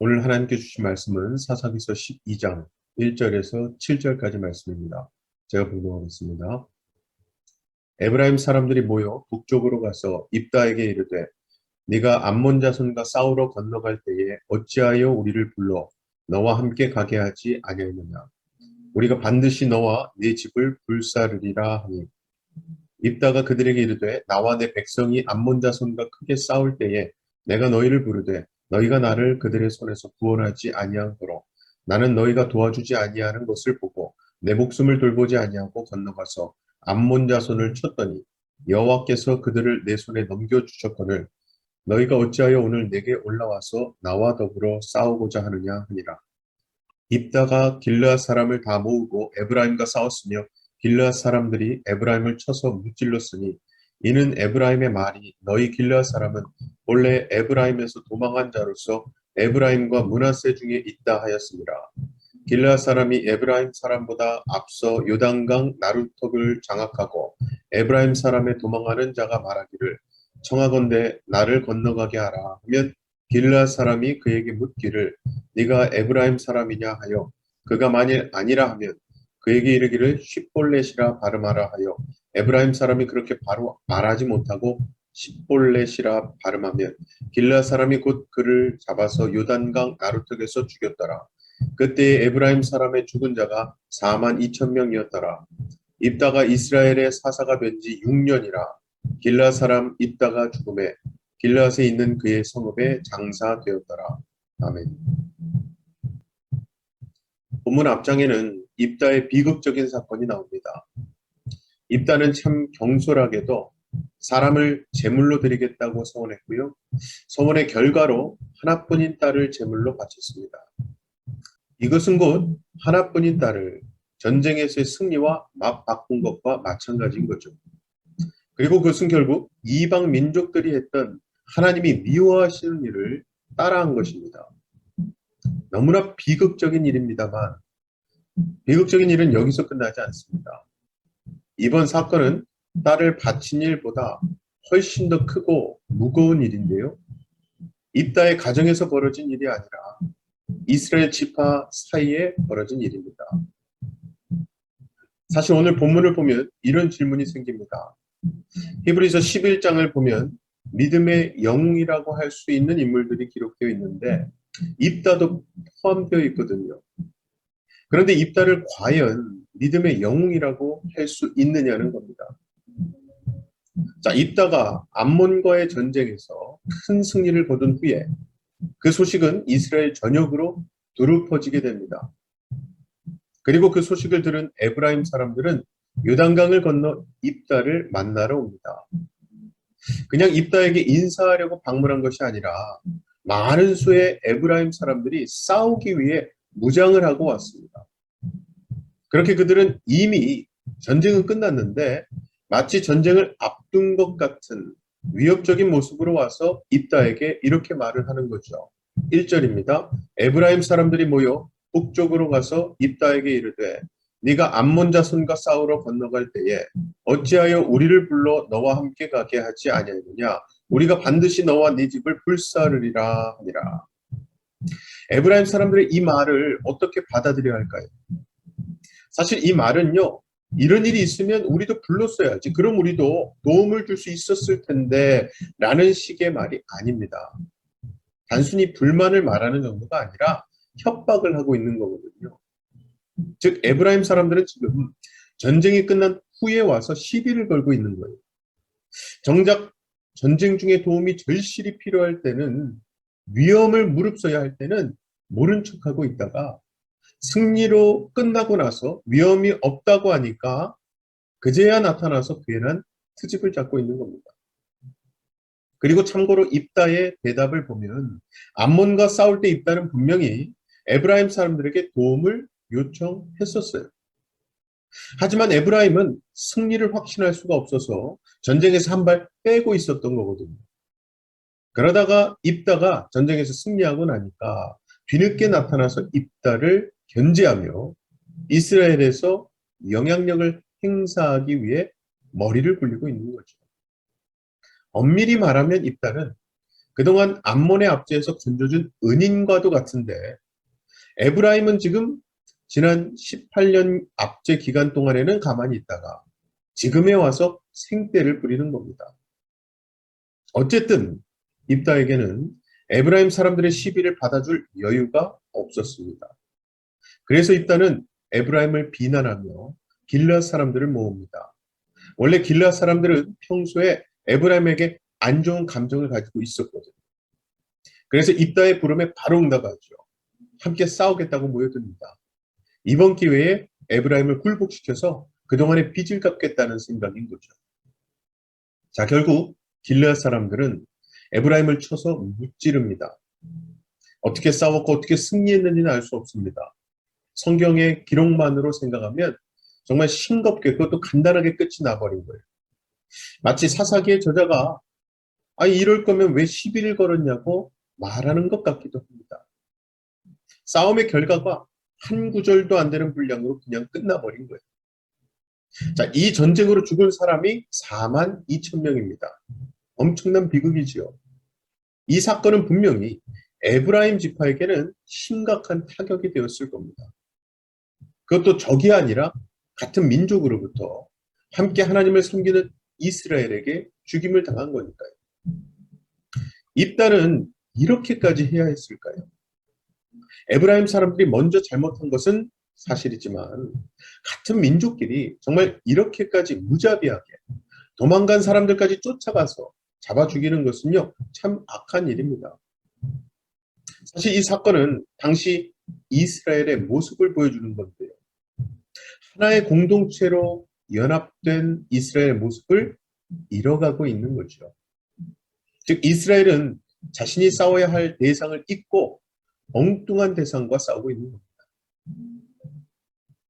오늘 하나님께 주신 말씀은 사사기서 12장 1절에서 7절까지 말씀입니다. 제가 봉독하겠습니다. 에브라임 사람들이 모여 북쪽으로 가서 입다에게 이르되 네가 암몬 자손과 싸우러 건너갈 때에 어찌하여 우리를 불러 너와 함께 가게 하지 아니하느냐. 우리가 반드시 너와 네 집을 불사르리라 하니 입다가 그들에게 이르되 나와 내 백성이 암몬 자손과 크게 싸울 때에 내가 너희를 부르되 너희가 나를 그들의 손에서 구원하지 아니하므로 나는 너희가 도와주지 아니하는 것을 보고 내 목숨을 돌보지 아니하고 건너가서 암몬 자손을 쳤더니 여호와께서 그들을 내 손에 넘겨주셨거늘 너희가 어찌하여 오늘 내게 올라와서 나와 더불어 싸우고자 하느냐 하니라. 입다가 길르앗 사람을 다 모으고 에브라임과 싸웠으며 길르앗 사람들이 에브라임을 쳐서 무찔렀으니 이는 에브라임의 말이 너희 길르앗 사람은 본래 에브라임에서 도망한 자로서 에브라임과 므낫세 중에 있다 하였습니다. 길르앗 사람이 에브라임 사람보다 앞서 요단강 나루턱을 장악하고 에브라임 사람의 도망하는 자가 말하기를 청하건대 나를 건너가게 하라 하면 길르앗 사람이 그에게 묻기를 네가 에브라임 사람이냐 하여 그가 만일 아니라 하면 그에게 이르기를 십볼렛이라 발음하라 하여 에브라임 사람이 그렇게 바로 말하지 못하고 십볼렛이라 발음하면 길르앗 사람이 곧 그를 잡아서 요단강 나루턱에서 죽였더라. 그때에 에브라임 사람의 죽은 자가 42,000명이었더라. 입다가 이스라엘의 사사가 된 지 6년이라 길르앗 사람 입다가 죽음에 길르앗에 있는 그의 성읍에 장사되었더라. 아멘. 본문 앞장에는 입다의 비극적인 사건이 나옵니다. 입다는 참 경솔하게도 사람을 제물로 드리겠다고 서원했고요. 서원의 결과로 하나뿐인 딸을 제물로 바쳤습니다. 이것은 곧 하나뿐인 딸을 전쟁에서의 승리와 맞바꾼 것과 마찬가지인 거죠. 그리고 그것은 결국 이방 민족들이 했던 하나님이 미워하시는 일을 따라한 것입니다. 너무나 비극적인 일입니다만 비극적인 일은 여기서 끝나지 않습니다. 이번 사건은 딸을 바친 일보다 훨씬 더 크고 무거운 일인데요. 입다의 가정에서 벌어진 일이 아니라 이스라엘 지파 사이에 벌어진 일입니다. 사실 오늘 본문을 보면 이런 질문이 생깁니다. 히브리서 11장을 보면 믿음의 영웅이라고 할 수 있는 인물들이 기록되어 있는데 입다도 포함되어 있거든요. 그런데 입다를 과연 믿음의 영웅이라고 할 수 있느냐는 겁니다. 자, 입다가 암몬과의 전쟁에서 큰 승리를 거둔 후에 그 소식은 이스라엘 전역으로 두루 퍼지게 됩니다. 그리고 그 소식을 들은 에브라임 사람들은 요단강을 건너 입다를 만나러 옵니다. 그냥 입다에게 인사하려고 방문한 것이 아니라 많은 수의 에브라임 사람들이 싸우기 위해 무장을 하고 왔습니다. 그렇게 그들은 이미 전쟁은 끝났는데 마치 전쟁을 앞둔 것 같은 위협적인 모습으로 와서 입다에게 이렇게 말을 하는 거죠. 1절입니다. 에브라임 사람들이 모여 북쪽으로 가서 입다에게 이르되 네가 암몬 자손과 싸우러 건너갈 때에 어찌하여 우리를 불러 너와 함께 가게 하지 아니하느냐. 우리가 반드시 너와 네 집을 불사르리라 하니라. 에브라임 사람들의 이 말을 어떻게 받아들여야 할까요? 사실 이 말은요. 이런 일이 있으면 우리도 불렀어야지. 그럼 우리도 도움을 줄 수 있었을 텐데 라는 식의 말이 아닙니다. 단순히 불만을 말하는 정도가 아니라 협박을 하고 있는 거거든요. 즉 에브라임 사람들은 지금 전쟁이 끝난 후에 와서 시비를 걸고 있는 거예요. 정작 전쟁 중에 도움이 절실히 필요할 때는 위험을 무릅써야 할 때는 모른 척하고 있다가 승리로 끝나고 나서 위험이 없다고 하니까 그제야 나타나서 괜한 트집을 잡고 있는 겁니다. 그리고 참고로 입다의 대답을 보면 암몬과 싸울 때 입다는 분명히 에브라임 사람들에게 도움을 요청했었어요. 하지만 에브라임은 승리를 확신할 수가 없어서 전쟁에서 한 발 빼고 있었던 거거든요. 그러다가 입다가 전쟁에서 승리하고 나니까 뒤늦게 나타나서 입다를 견제하며 이스라엘에서 영향력을 행사하기 위해 머리를 굴리고 있는 거죠. 엄밀히 말하면 입다는 그동안 암몬의 압제에서 건져준 은인과도 같은데 에브라임은 지금 지난 18년 압제 기간 동안에는 가만히 있다가 지금에 와서 생떼를 부리는 겁니다. 어쨌든 입다에게는 에브라임 사람들의 시비를 받아줄 여유가 없었습니다. 그래서 입다는 에브라임을 비난하며 길르앗 사람들을 모읍니다. 원래 길르앗 사람들은 평소에 에브라임에게 안 좋은 감정을 가지고 있었거든요. 그래서 입다의 부름에 바로 응답하죠. 함께 싸우겠다고 모여듭니다. 이번 기회에 에브라임을 굴복시켜서 그동안의 빚을 갚겠다는 생각인 거죠. 자, 결국 길르앗 사람들은 에브라임을 쳐서 무찌릅니다. 어떻게 싸웠고 어떻게 승리했는지는 알 수 없습니다. 성경의 기록만으로 생각하면 정말 싱겁게 그것도 간단하게 끝이 나버린 거예요. 마치 사사기의 저자가 이럴 거면 왜 시비를 걸었냐고 말하는 것 같기도 합니다. 싸움의 결과가 한 구절도 안 되는 분량으로 그냥 끝나버린 거예요. 자, 이 전쟁으로 죽은 사람이 4만 2천 명입니다. 엄청난 비극이지요. 이 사건은 분명히 에브라임 지파에게는 심각한 타격이 되었을 겁니다. 그것도 적이 아니라 같은 민족으로부터 함께 하나님을 섬기는 이스라엘에게 죽임을 당한 거니까요. 입다는 이렇게까지 해야 했을까요? 에브라임 사람들이 먼저 잘못한 것은 사실이지만 같은 민족끼리 정말 이렇게까지 무자비하게 도망간 사람들까지 쫓아가서 잡아 죽이는 것은요, 참 악한 일입니다. 사실 이 사건은 당시 이스라엘의 모습을 보여주는 건데요. 하나의 공동체로 연합된 이스라엘의 모습을 잃어가고 있는 거죠. 즉 이스라엘은 자신이 싸워야 할 대상을 잊고 엉뚱한 대상과 싸우고 있는 겁니다.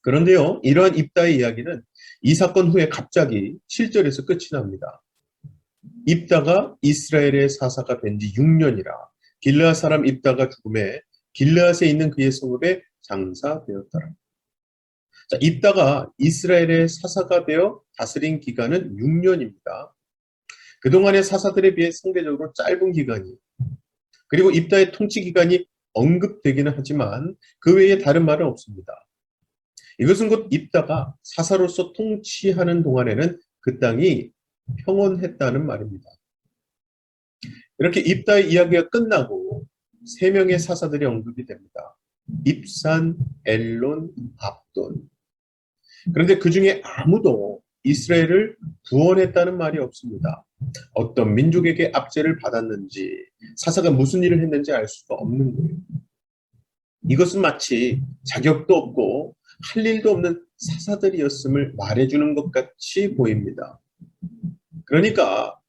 그런데요, 이러한 입다의 이야기는 이 사건 후에 갑자기 7절에서 끝이 납니다. 입다가 이스라엘의 사사가 된 지 6년이라 길르앗 사람 입다가 죽음에 길르앗에 있는 그의 성읍에 장사되었더라. 자, 입다가 이스라엘의 사사가 되어 다스린 기간은 6년입니다. 그동안의 사사들에 비해 상대적으로 짧은 기간이에요. 그리고 입다의 통치 기간이 언급되기는 하지만 그 외에 다른 말은 없습니다. 이것은 곧 입다가 사사로서 통치하는 동안에는 그 땅이 평온했다는 말입니다. 이렇게 입다의 이야기가 끝나고 세 명의 사사들이 언급이 됩니다. 입산, 엘론, 압돈. 그런데 그 중에 아무도 이스라엘을 구원했다는 말이 없습니다. 어떤 민족에게 압제를 받았는지 사사가 무슨 일을 했는지 알 수가 없는 거예요. 이것은 마치 자격도 없고 할 일도 없는 사사들이었음을 말해주는 것 같이 보입니다. 그러니까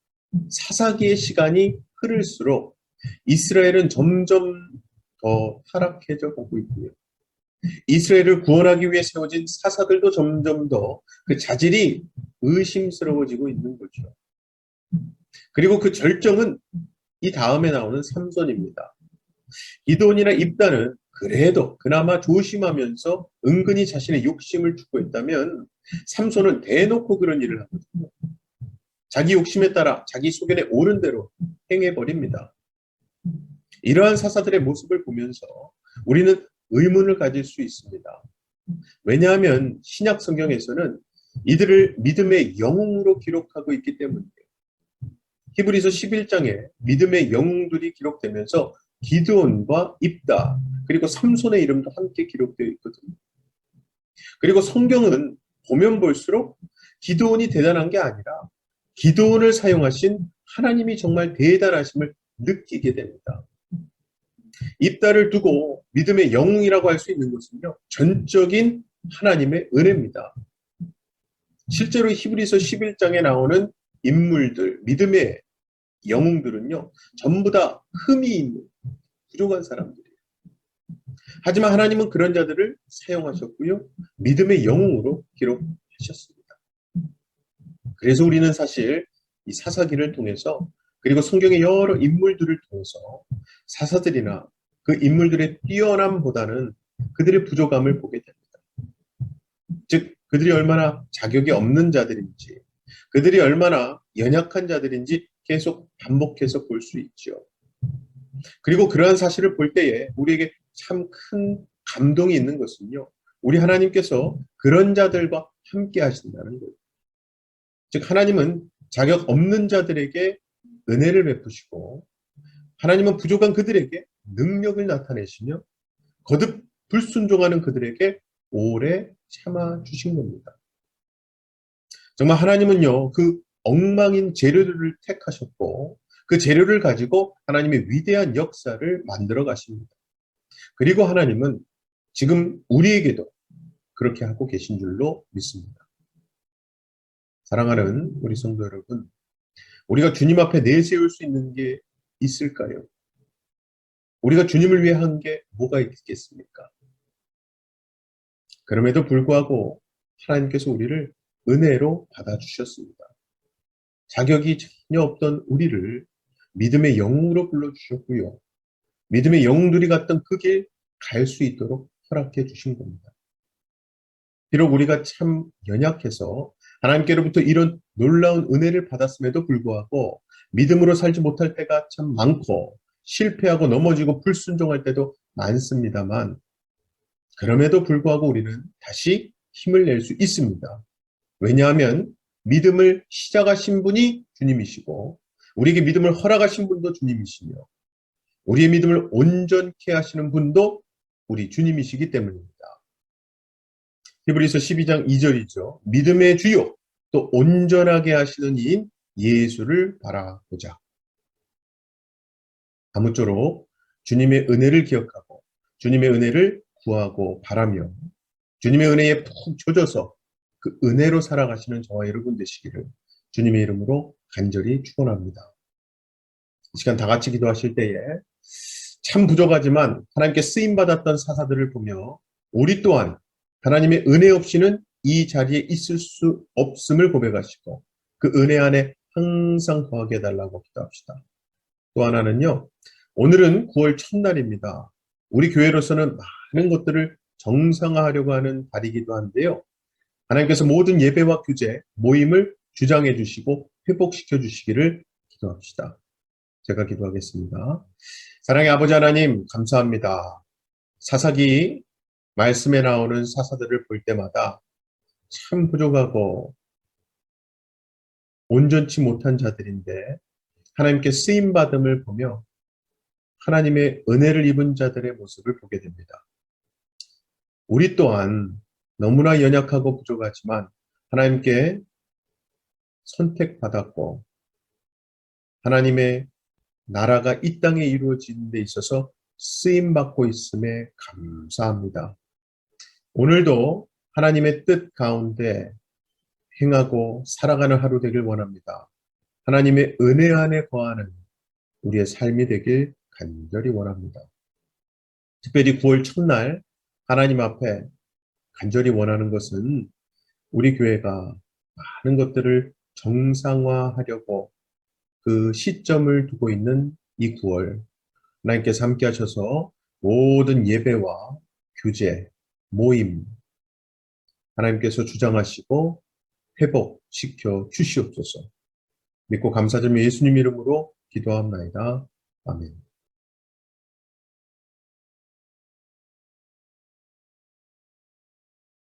사사기의 시간이 흐를수록 이스라엘은 점점 더 타락해져 가고 있고요. 이스라엘을 구원하기 위해 세워진 사사들도 점점 더 그 자질이 의심스러워지고 있는 거죠. 그리고 그 절정은 이 다음에 나오는 삼손입니다. 기드온이나 입다는 그래도 그나마 조심하면서 은근히 자신의 욕심을 추구했다면 삼손은 대놓고 그런 일을 하거든요. 자기 욕심에 따라 자기 소견에 옳은 대로 행해버립니다. 이러한 사사들의 모습을 보면서 우리는 의문을 가질 수 있습니다. 왜냐하면 신약 성경에서는 이들을 믿음의 영웅으로 기록하고 있기 때문이에요. 히브리서 11장에 믿음의 영웅들이 기록되면서 기드온과 입다 그리고 삼손의 이름도 함께 기록되어 있거든요. 그리고 성경은 보면 볼수록 기드온이 대단한 게 아니라 기드온을 사용하신 하나님이 정말 대단하심을 느끼게 됩니다. 입다를 두고 믿음의 영웅이라고 할 수 있는 것은요, 전적인 하나님의 은혜입니다. 실제로 히브리서 11장에 나오는 인물들, 믿음의 영웅들은요, 전부 다 흠이 있는 부족한 사람들이에요. 하지만 하나님은 그런 자들을 사용하셨고요, 믿음의 영웅으로 기록하셨습니다. 그래서 우리는 사실 이 사사기를 통해서 그리고 성경의 여러 인물들을 통해서 사사들이나 그 인물들의 뛰어남보다는 그들의 부족함을 보게 됩니다. 즉 그들이 얼마나 자격이 없는 자들인지, 그들이 얼마나 연약한 자들인지 계속 반복해서 볼 수 있죠. 그리고 그러한 사실을 볼 때에 우리에게 참 큰 감동이 있는 것은요. 우리 하나님께서 그런 자들과 함께 하신다는 거예요. 즉 하나님은 자격 없는 자들에게 은혜를 베푸시고 하나님은 부족한 그들에게 능력을 나타내시며 거듭 불순종하는 그들에게 오래 참아 주신 겁니다. 정말 하나님은요, 그 엉망인 재료를 택하셨고 그 재료를 가지고 하나님의 위대한 역사를 만들어 가십니다. 그리고 하나님은 지금 우리에게도 그렇게 하고 계신 줄로 믿습니다. 사랑하는 우리 성도 여러분, 우리가 주님 앞에 내세울 수 있는 게 있을까요? 우리가 주님을 위해 한 게 뭐가 있겠습니까? 그럼에도 불구하고 하나님께서 우리를 은혜로 받아주셨습니다. 자격이 전혀 없던 우리를 믿음의 영웅으로 불러주셨고요. 믿음의 영웅들이 갔던 그 길 갈 수 있도록 허락해 주신 겁니다. 비록 우리가 참 연약해서 하나님께로부터 이런 놀라운 은혜를 받았음에도 불구하고 믿음으로 살지 못할 때가 참 많고 실패하고 넘어지고 불순종할 때도 많습니다만 그럼에도 불구하고 우리는 다시 힘을 낼 수 있습니다. 왜냐하면 믿음을 시작하신 분이 주님이시고 우리에게 믿음을 허락하신 분도 주님이시며 우리의 믿음을 온전케 하시는 분도 우리 주님이시기 때문입니다. 히브리서 12장 2절이죠. 믿음의 주요 또 온전하게 하시는 이인 예수를 바라보자. 아무쪼록 주님의 은혜를 기억하고 주님의 은혜를 구하고 바라며 주님의 은혜에 푹 젖어서 그 은혜로 살아가시는 저와 여러분 되시기를 주님의 이름으로 간절히 축원합니다. 이 시간 다 같이 기도하실 때에 참 부족하지만 하나님께 쓰임받았던 사사들을 보며 우리 또한 하나님의 은혜 없이는 이 자리에 있을 수 없음을 고백하시고 그 은혜 안에 항상 거하게 해달라고 기도합시다. 또 하나는요. 오늘은 9월 첫날입니다. 우리 교회로서는 많은 것들을 정상화하려고 하는 달이기도 한데요. 하나님께서 모든 예배와 규제, 모임을 주장해 주시고 회복시켜 주시기를 기도합시다. 제가 기도하겠습니다. 사랑의 아버지 하나님 감사합니다. 사사기 말씀에 나오는 사사들을 볼 때마다 참 부족하고 온전치 못한 자들인데 하나님께 쓰임받음을 보며 하나님의 은혜를 입은 자들의 모습을 보게 됩니다. 우리 또한 너무나 연약하고 부족하지만 하나님께 선택받았고 하나님의 나라가 이 땅에 이루어지는 데 있어서 쓰임받고 있음에 감사합니다. 오늘도 하나님의 뜻 가운데 행하고 살아가는 하루 되길 원합니다. 하나님의 은혜 안에 거하는 우리의 삶이 되길 간절히 원합니다. 특별히 9월 첫날 하나님 앞에 간절히 원하는 것은 우리 교회가 많은 것들을 정상화하려고 그 시점을 두고 있는 이 9월 하나님께서 함께 하셔서 모든 예배와 규제, 모임 하나님께서 주장하시고 회복시켜 주시옵소서. 믿고 감사드리며 예수님 이름으로 기도합나이다. 아멘.